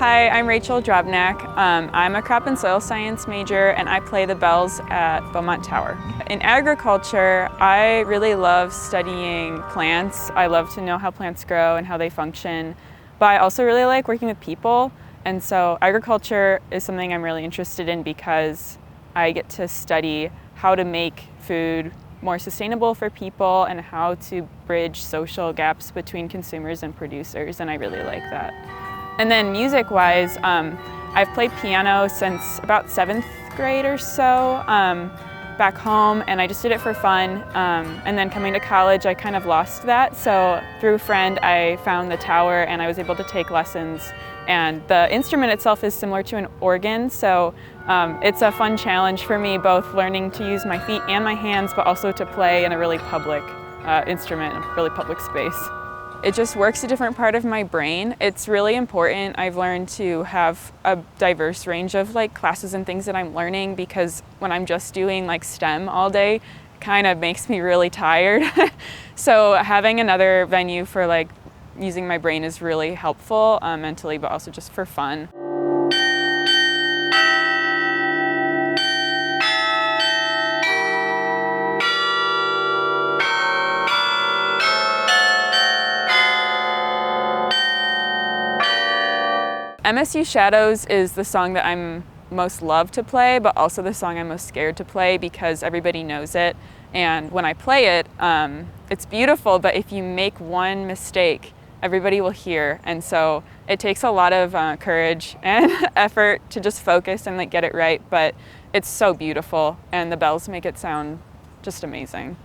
Hi, I'm Rachel Drobnak. I'm a crop and soil science major and I play the bells at Beaumont Tower. In agriculture, I really love studying plants. I love to know how plants grow and how they function, but I also really like working with people. And so agriculture is something I'm really interested in because I get to study how to make food more sustainable for people and how to bridge social gaps between consumers and producers, and I really like that. And then music-wise, I've played piano since about 7th grade or so back home, and I just did it for fun. And then coming to college, I kind of lost that. So through a friend, I found the tower and I was able to take lessons. And the instrument itself is similar to an organ, so it's a fun challenge for me, both learning to use my feet and my hands, but also to play in a really public instrument, in a really public space. It just works a different part of my brain. It's really important. I've learned to have a diverse range of classes and things that I'm learning, because when I'm just doing STEM all day, it kind of makes me really tired. So having another venue for using my brain is really helpful mentally, but also just for fun. MSU Shadows is the song that I'm most loved to play, but also the song I'm most scared to play because everybody knows it. And when I play it, it's beautiful, but if you make one mistake, everybody will hear. And so it takes a lot of courage and effort to just focus and get it right, but it's so beautiful and the bells make it sound just amazing.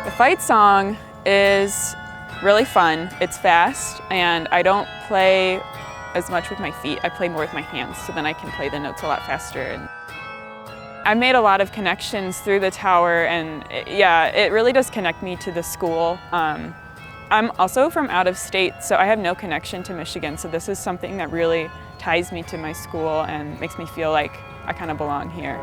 The fight song is really fun. It's fast, and I don't play as much with my feet. I play more with my hands, so then I can play the notes a lot faster. I've made a lot of connections through the tower, and it really does connect me to the school. I'm also from out of state, so I have no connection to Michigan, so this is something that really ties me to my school and makes me feel like I kind of belong here.